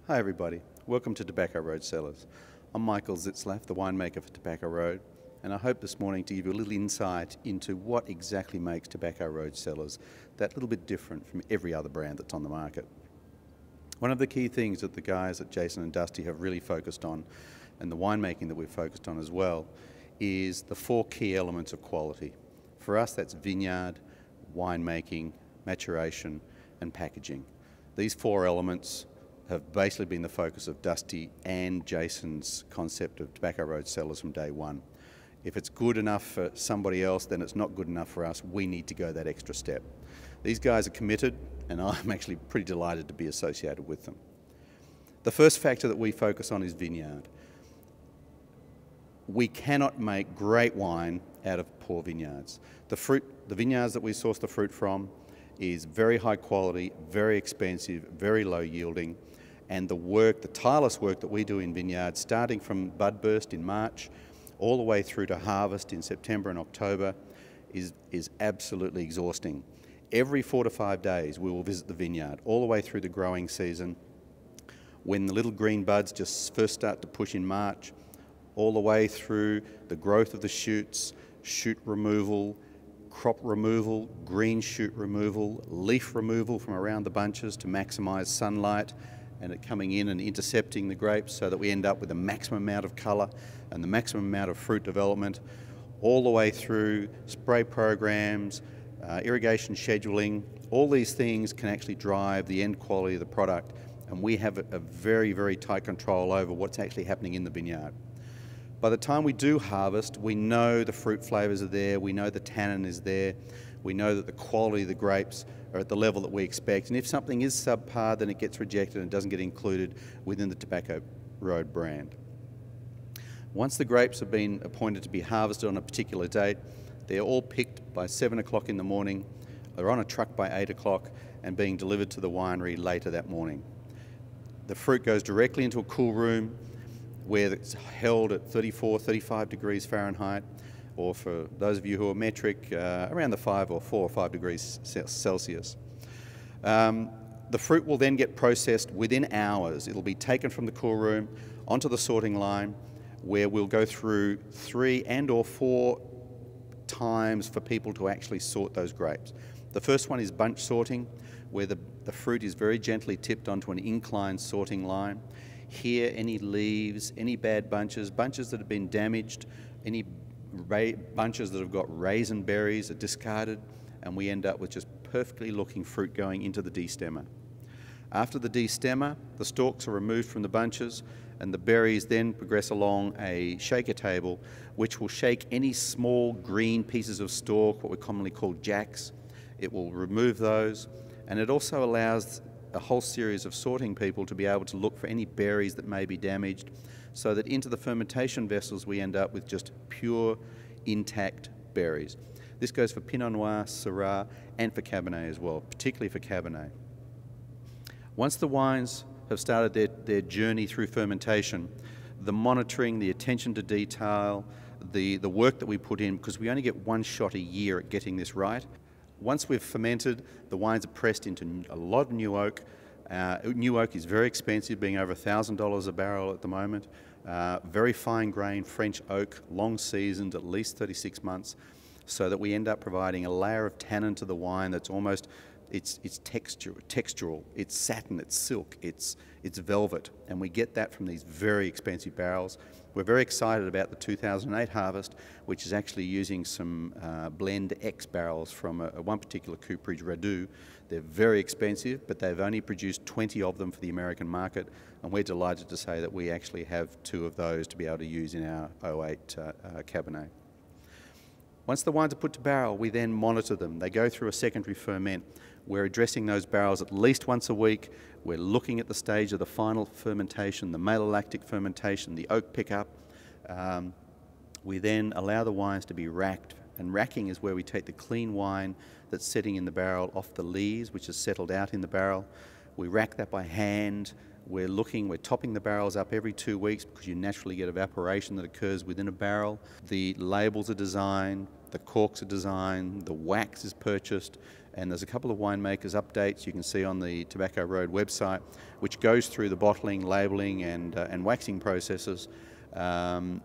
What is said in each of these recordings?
Hi everybody, welcome to Tobacco Road Cellars. I'm Michael Zitzlaff, the winemaker for Tobacco Road, and I hope this morning to give you a little insight into what exactly makes Tobacco Road Cellars that little bit different from every other brand that's on the market. One of the key things that the guys at Jason and Dusty have really focused on, and the winemaking that we've focused on as well, is the four key elements of quality. For us, that's vineyard, winemaking, maturation, and packaging. These four elements have basically been the focus of Dusty and Jason's concept of Tobacco Road Cellars from day one. If it's good enough for somebody else, then it's not good enough for us. We need to go that extra step. These guys are committed, and I'm actually pretty delighted to be associated with them. The first factor that we focus on is vineyard. We cannot make great wine out of poor vineyards. The vineyards that we source the fruit from is very high quality, very expensive, very low yielding, and the tireless work that we do in vineyards, starting from bud burst in March, all the way through to harvest in September and October, is absolutely exhausting. Every 4 to 5 days we will visit the vineyard, all the way through the growing season, when the little green buds just first start to push in March, all the way through the growth of the shoots, shoot removal, crop removal, green shoot removal, leaf removal from around the bunches to maximise sunlight, and it coming in and intercepting the grapes so that we end up with the maximum amount of colour and the maximum amount of fruit development, all the way through spray programs, irrigation scheduling. All these things can actually drive the end quality of the product, and we have a very, very tight control over what's actually happening in the vineyard. By the time we do harvest, we know the fruit flavours are there, we know the tannin is there, we know that the quality of the grapes are at the level that we expect, and if something is subpar, then it gets rejected and doesn't get included within the Tobacco Road brand. Once the grapes have been appointed to be harvested on a particular date, they're all picked by 7 o'clock in the morning, they're on a truck by 8 o'clock and being delivered to the winery later that morning. The fruit goes directly into a cool room where it's held at 34, 35 degrees Fahrenheit, or for those of you who are metric, around the 4 or 5 degrees Celsius. The fruit will then get processed within hours. It'll be taken from the cool room onto the sorting line, where we'll go through 3 or 4 times for people to actually sort those grapes. The first one is bunch sorting, where the fruit is very gently tipped onto an inclined sorting line. Here, any leaves, any bad bunches that have been damaged, any bunches that have got raisin berries are discarded, and we end up with just perfectly looking fruit going into the destemmer. After the destemmer, the stalks are removed from the bunches, and the berries then progress along a shaker table, which will shake any small green pieces of stalk, what we commonly call jacks. It will remove those, and it also allows a whole series of sorting people to be able to look for any berries that may be damaged, so that into the fermentation vessels we end up with just pure, intact berries. This goes for Pinot Noir, Syrah, and for Cabernet as well, particularly for Cabernet. Once the wines have started their journey through fermentation, the monitoring, the attention to detail, the work that we put in, because we only get one shot a year at getting this right. Once we've fermented, the wines are pressed into a lot of new oak. New oak is very expensive, being over $1,000 a barrel at the moment. Very fine grain French oak, long seasoned, at least 36 months, so that we end up providing a layer of tannin to the wine that's almost, it's textural, it's satin, it's silk, it's velvet, and we get that from these very expensive barrels. We're very excited about the 2008 harvest, which is actually using some Blend X barrels from one particular cooperage, Radu. They're very expensive, but they've only produced 20 of them for the American market, and we're delighted to say that we actually have 2 of those to be able to use in our 08 Cabernet. Once the wines are put to barrel, we then monitor them. They go through a secondary ferment. We're addressing those barrels at least once a week. We're looking at the stage of the final fermentation, the malolactic fermentation, the oak pickup. We then allow the wines to be racked, and racking is where we take the clean wine that's sitting in the barrel off the lees, which is settled out in the barrel. We rack that by hand. We're topping the barrels up every 2 weeks, because you naturally get evaporation that occurs within a barrel. The labels are designed, the corks are designed, the wax is purchased, and there's a couple of winemakers updates you can see on the Tobacco Road website, which goes through the bottling, labelling and waxing processes, and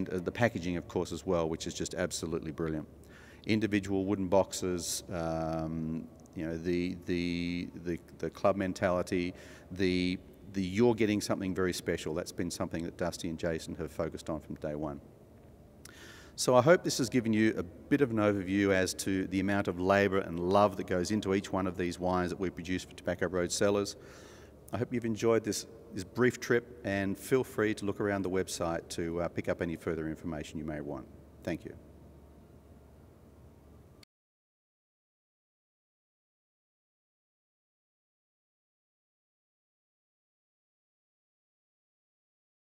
the packaging of course as well, which is just absolutely brilliant. Individual wooden boxes, you know, the club mentality, the you're getting something very special. That's been something that Dusty and Jason have focused on from day one. So I hope this has given you a bit of an overview as to the amount of labour and love that goes into each one of these wines that we produce for Tobacco Road Cellars. I hope you've enjoyed this brief trip, and feel free to look around the website to pick up any further information you may want. Thank you.